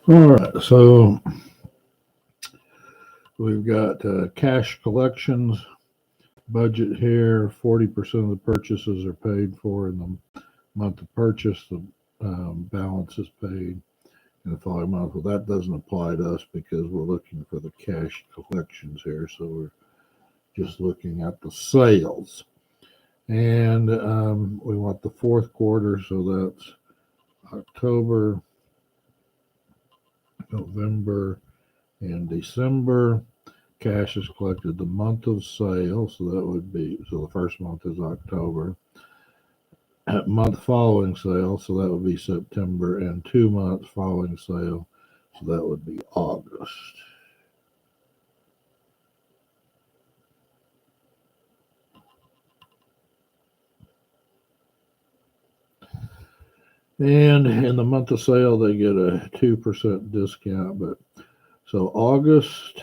All right, so we've got cash collections budget here. 40% of the purchases are paid for in the month of purchase. The balance is paid in the following month. Well, that doesn't apply to us because we're looking for the cash collections here. So we're just looking at the sales. And we want the fourth quarter, so that's October, November, and December. Cash is collected the month of sale, so that would be, so the first month is October. Month following sale, so that would be September, and 2 months following sale, so that would be August. And in the month of sale, they get a 2% discount. But so August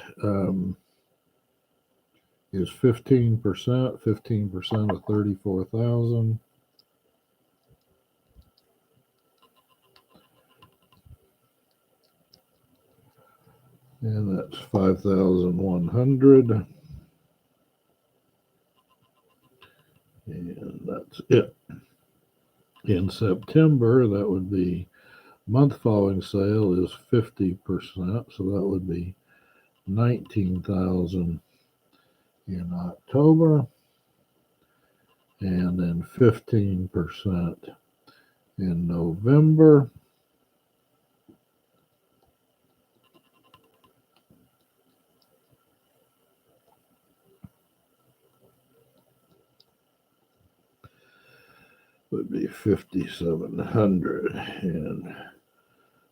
is 15%, 15% of 34,000. And that's 5,100. And that's it. In September, that would be month following sale is 50%, so that would be 19,000 in October, and then 15% in November. Would be 5,700, and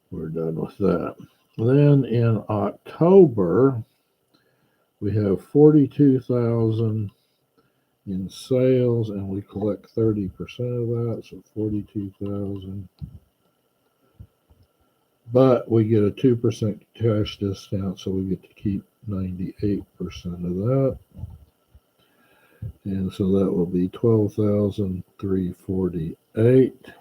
we're done with that. Then in October, we have 42,000 in sales, and we collect 30% of that, so 42,000. But we get a 2% cash discount, so we get to keep 98% of that. And so that will be 12,348.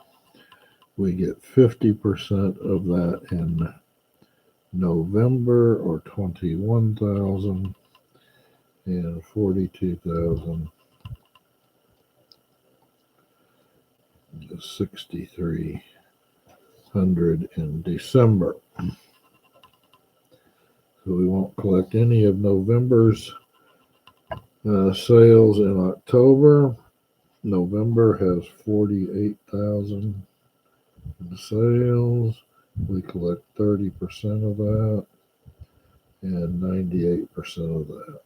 We get 50% of that in November, or 21,000, and 42,000 is 6,300 in December. So we won't collect any of November's sales in October. November has 48,000 in sales. We collect 30% of that and 98% of that.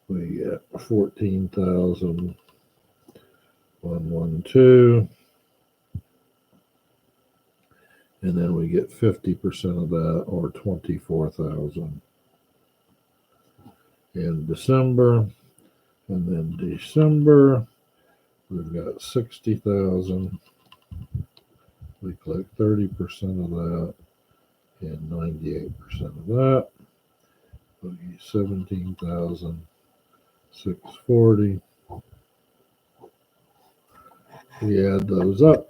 We get 14,112, and then we get 50% of that, or 24,000 in December. And then December, we've got 60,000. We collect 30% of that and 98% of that. We'll get 17,640. We add those up.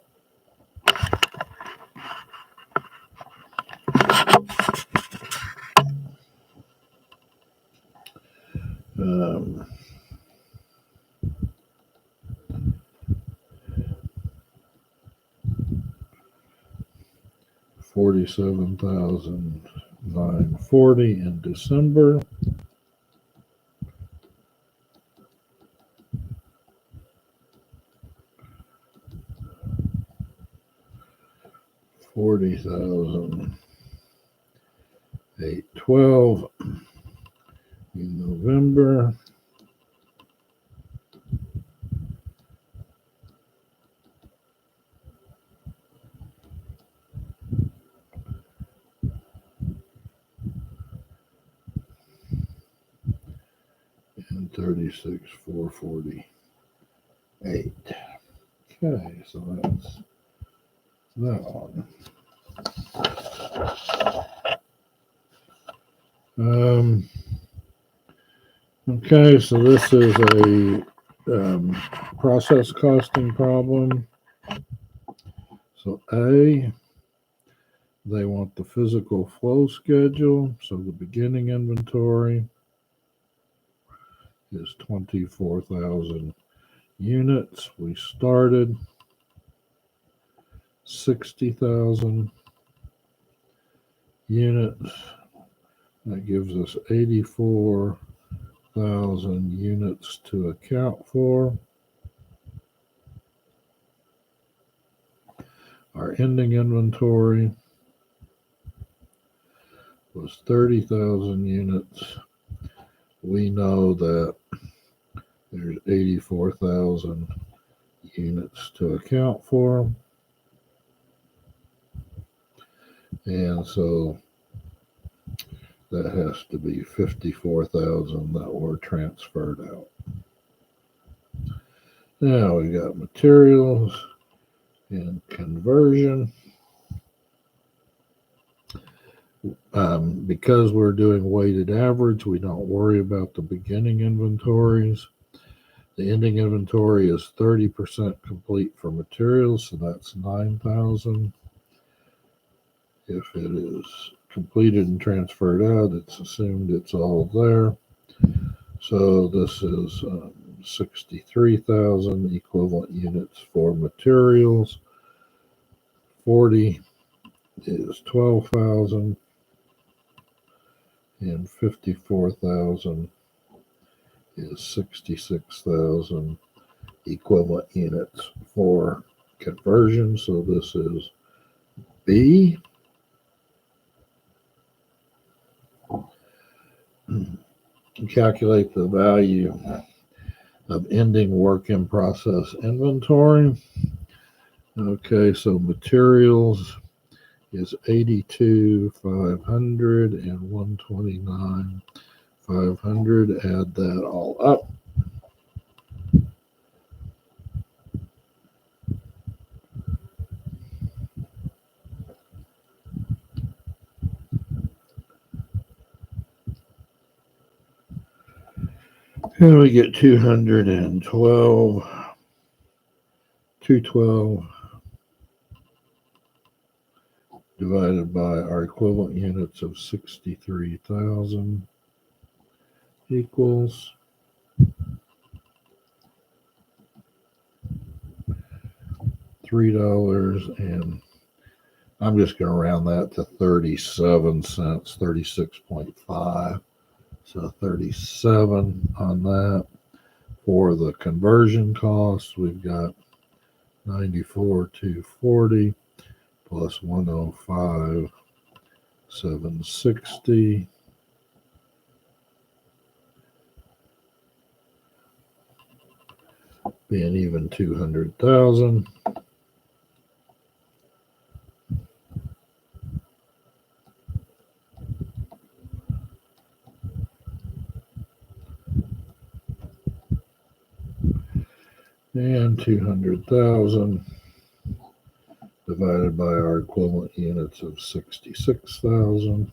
$47,940 in December. $40,812 in November. And 36,448. Okay, so that's that one. Okay, so this is a process costing problem. So A, They want the physical flow schedule. So the beginning inventory is 24,000 units. We started 60,000 units. That gives us 84,000 units to account for. Our ending inventory was 30,000 units. We know that there's 84,000 units to account for. And so that has to be 54,000 that were transferred out. Now we got materials and conversion. Because we're doing weighted average, we don't worry about the beginning inventories. The ending inventory is 30% complete for materials, so that's 9,000. If it is completed and transferred out, it's assumed it's all there. So this is 63,000 equivalent units for materials. 40 is 12,000. And 54,000 is 66,000 equivalent units for conversion. So this is B. Calculate the value of ending work in process inventory. Okay, so materials is 82,500 and 129,500. Add that all up. And we get 212 divided by our equivalent units of 63,000 equals $3, and I'm just going to round that to 37 cents, 36.5. So 37 on that. For the conversion costs, we've got 94,240 plus 105,760. Being even 200,000. And 200,000 divided by our equivalent units of 66,000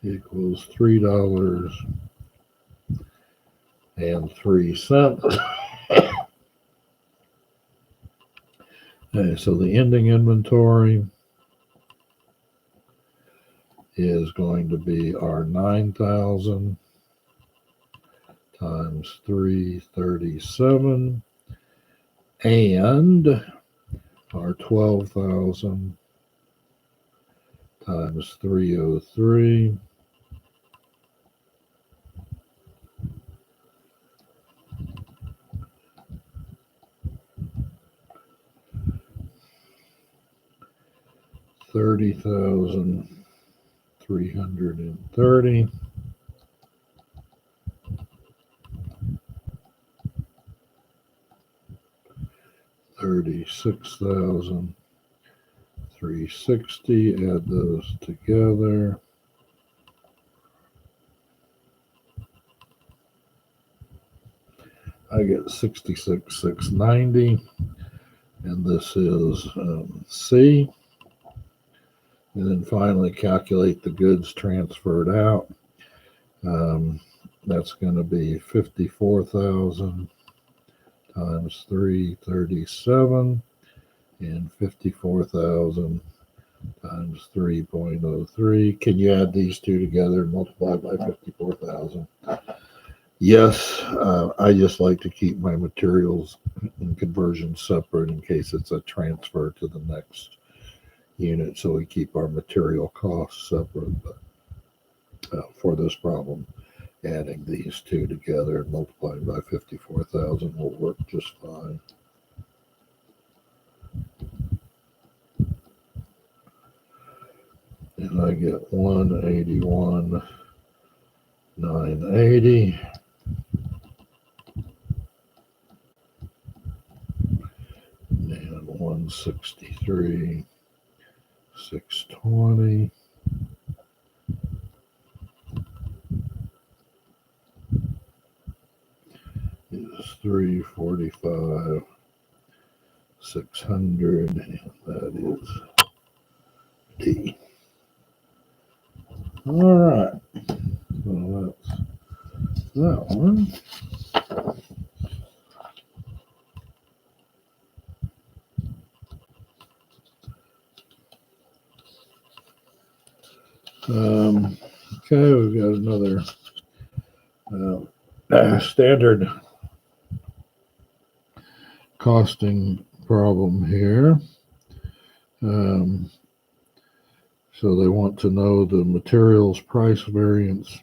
equals $3.03. Okay, so the ending inventory is going to be our 9,000 times 337 and our 12,000 times 303 30,330 36,360. Add those together. I get 66,690, and this is C. And then finally calculate the goods transferred out. That's going to be 54,000 times 337 and 54,000 times 3.03. Can you add these two together and multiply by 54,000? Yes, I just like to keep my materials and conversions separate in case it's a transfer to the next unit. So we keep our material costs separate. But for this problem, adding these two together and multiplying by 54,000 will work just fine. And I get 181,980. And 163,620. Is 345,600, and that is D. All right. Well, that's that one. Okay, we've got another standard costing problem here. So they want to know the materials price variance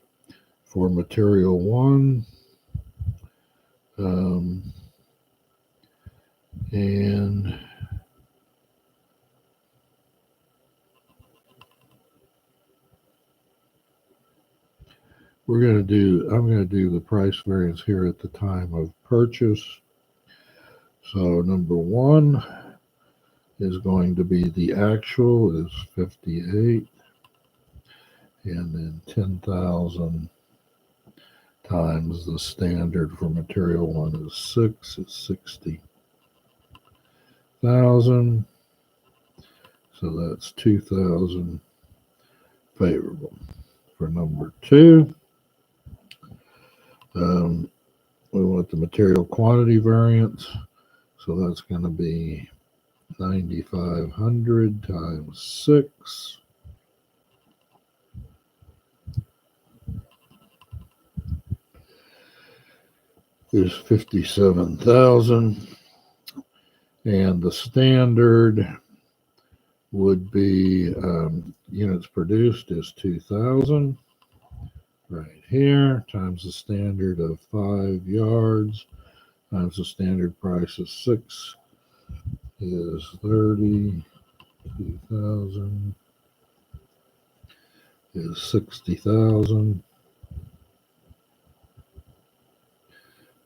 for material one. And I'm going to do the price variance here at the time of purchase. So number one is going to be the actual is 58, and then 10,000 times the standard for material one is 6 is 60,000. So that's 2,000 favorable. For number two, we want the material quantity variance. So that's going to be 9,500 times 6 is 57,000. And the standard would be units produced is 2,000 right here times the standard of 5 yards times the standard price of 6 is 30,000 is 60,000.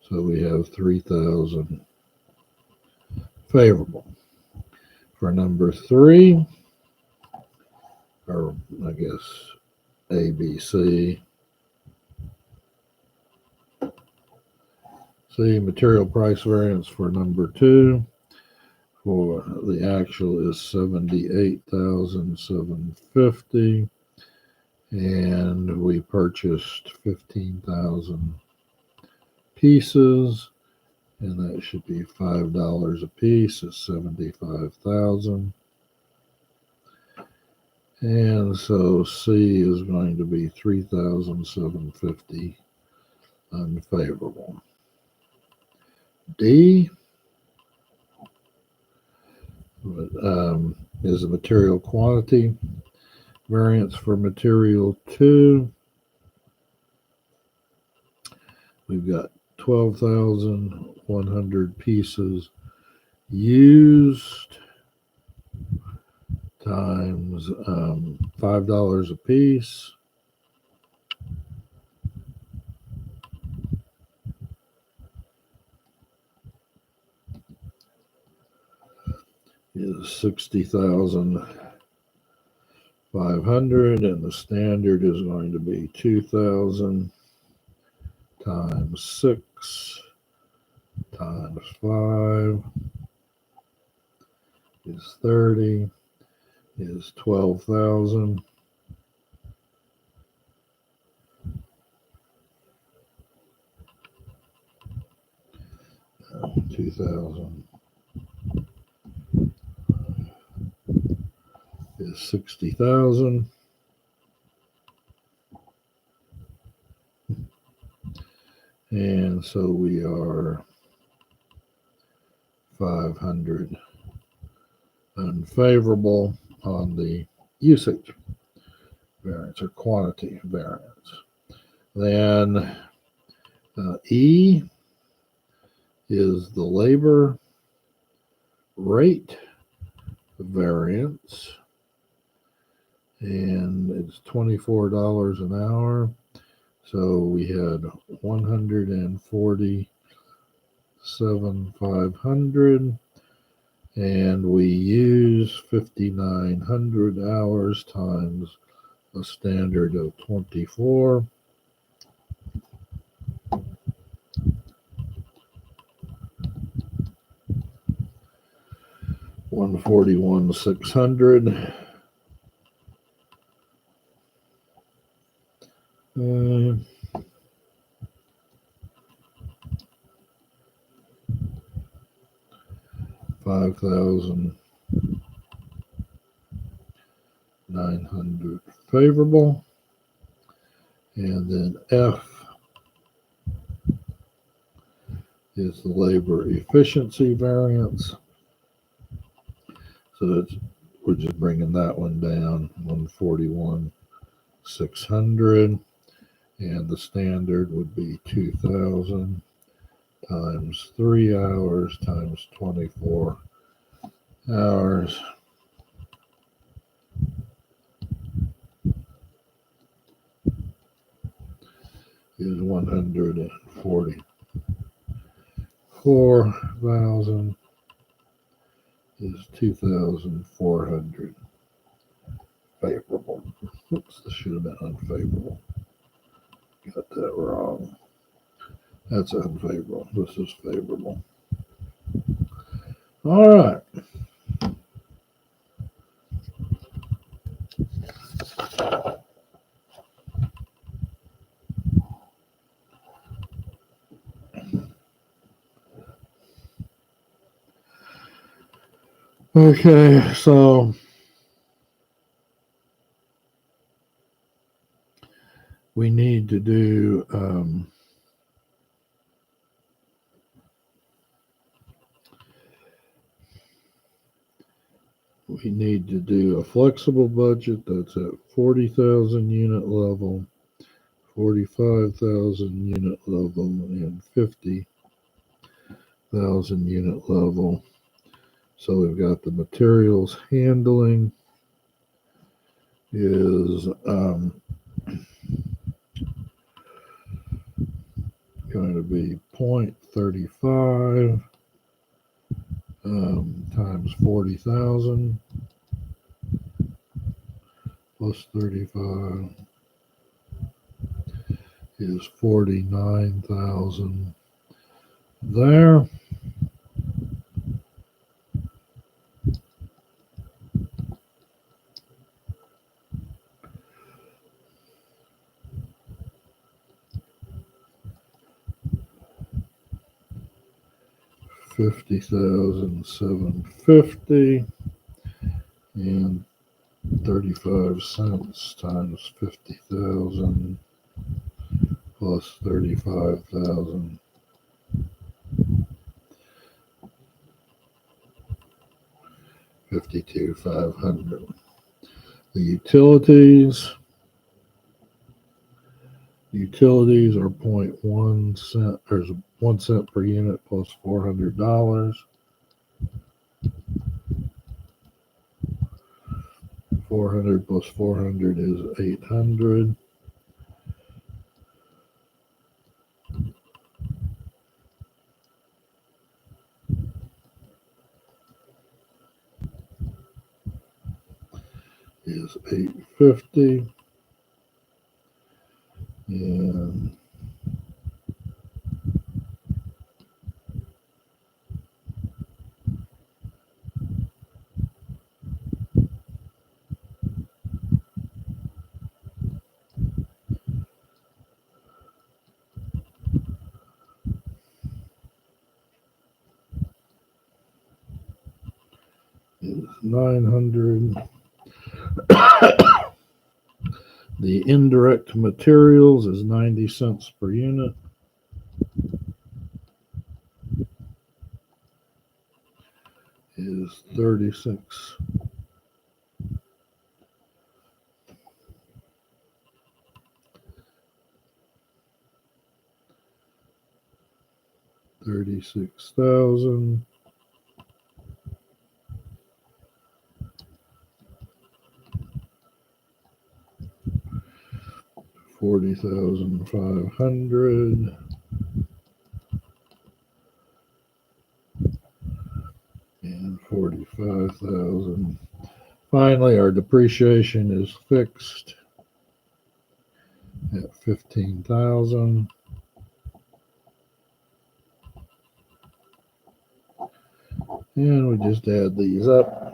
So we have 3,000 favorable. For number three, or I guess A, B, C. C, material price variance for number two. For the actual is 78,750, and we purchased 15,000 pieces, and that should be $5 a piece. Is 75,000. And so C is going to be 3,750 unfavorable. D is the material quantity variance for material two. We've got 12,100 pieces used times $5 a piece is 60,500, and the standard is going to be 2,000 times 6 times 5 is 30 is 12,000. 2,000 is 60,000. And so we are 500 unfavorable on the usage variance or quantity variance. Then E is the labor rate variance, and it's $24 an hour. So we had 147,500, and we use 5,900 hours times a standard of 24. $141,600. 5,900 favorable. And then F is the labor efficiency variance. So that's, we're just bringing that one down, 141,600. And the standard would be 2,000 times 3 hours times 24 hours. Is 144,000 is 2,400 favorable. Oops, this should have been unfavorable. Got that wrong. That's unfavorable. This is favorable. All right. Okay, so we need to do a flexible budget that's at 40,000 unit level, 45,000 unit level, and 50,000 unit level. So we've got the materials handling is going to be 0.35 times 40,000 plus 35 is 49,000 there. $50,750 and 35 cents times 50,000 plus 35,000. 52,500. The utilities are 0.1 cent, or 1 cent per unit plus $400. 400 plus 400 is 800. Is 850. And is 900. The indirect materials is 90 cents per unit. Is 36. $36,000. $40,500. And 45,000. Finally, our depreciation is fixed at 15,000. And we just add these up.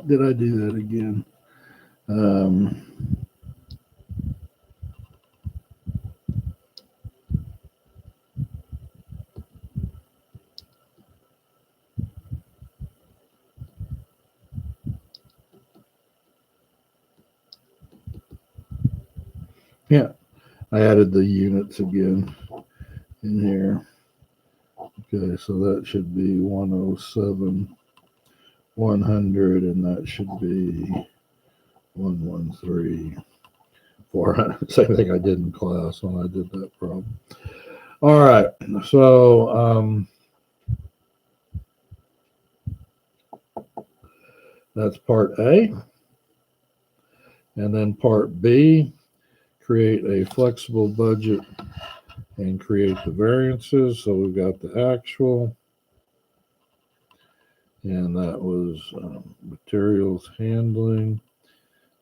Did I do that again? Yeah, I added the units again in here. Okay, so that should be 107, 100, and that should be 113, 400. Same thing I did in class when I did that problem. All right, so that's part A. And then part B, create a flexible budget and create the variances. So we've got the actual, and that was materials handling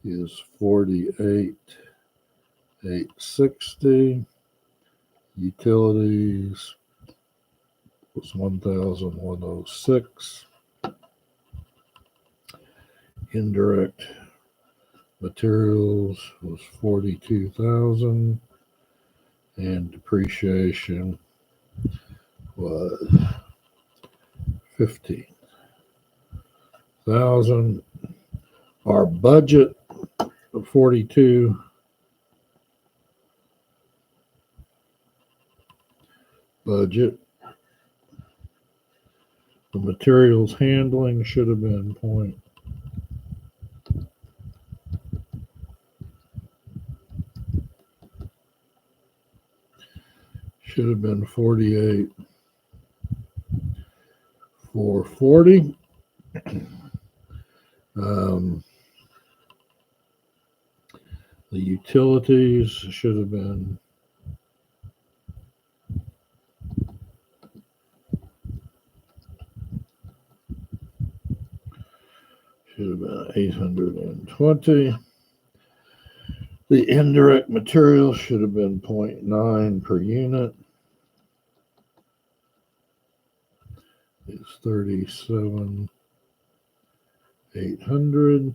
is 48,860. Utilities was 1,106. Indirect materials was 42,000, and depreciation was 15,000. Our budget of 42 budget. The materials handling should have been should have been 48,440. The utilities should have been should have been 820. The indirect material should have been 0.9 per unit. It's 37,800.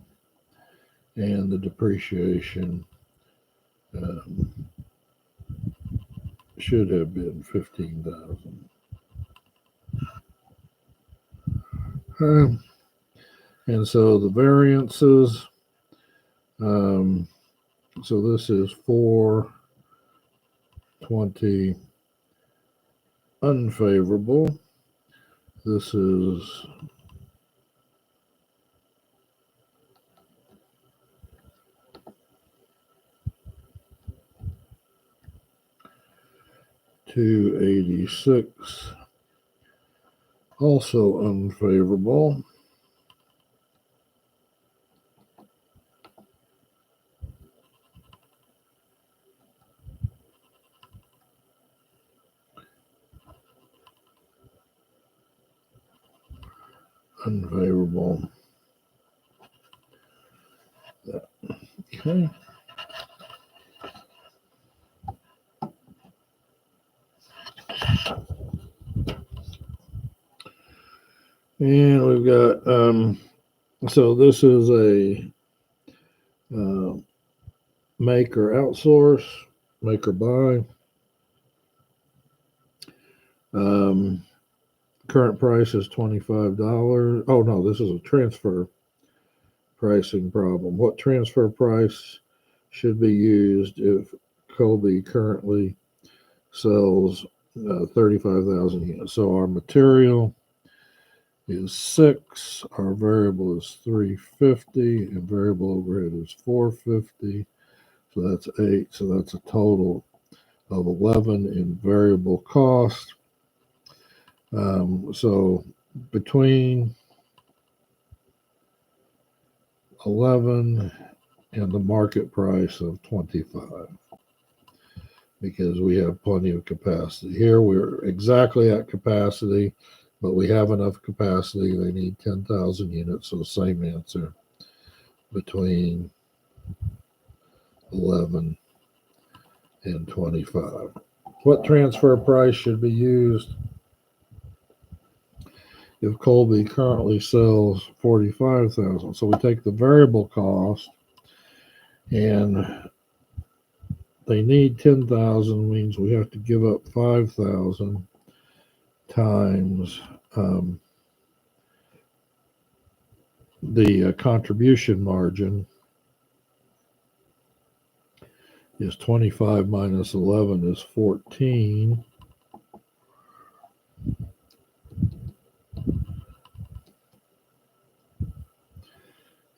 and the depreciation should have been 15,000. And so the variances, so this is 420 unfavorable. This is 286, also unfavorable. Unfavorable. Okay. And we've got, so this is a make or outsource, make or buy. Current price is $25. Oh no, this is a transfer pricing problem. What transfer price should be used if Colby currently sells 35,000 units? So our material is 6, our variable is 350, and variable overhead is 450. So that's 8. So that's a total of 11 in variable cost. So between 11 and the market price of 25, because we have plenty of capacity. Here we're exactly at capacity, but we have enough capacity. They need 10,000 units, so same answer, between 11 and 25. What transfer price should be used if Colby currently sells 45,000? So we take the variable cost, and they need 10,000, means we have to give up 5,000 times the contribution margin is 25 minus 11 is 14.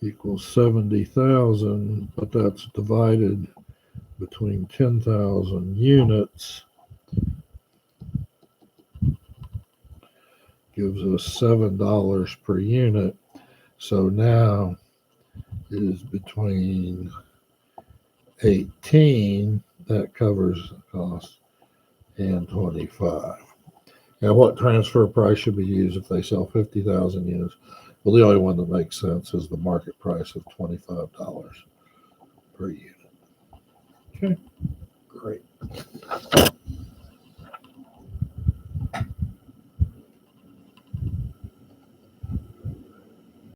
Equals 70,000, but that's divided between 10,000 units, gives us $7 per unit. So now it is between 18, that covers the cost, and 25. Now, what transfer price should be used if they sell 50,000 units? Well, the only one that makes sense is the market price of $25 per unit. Okay, great.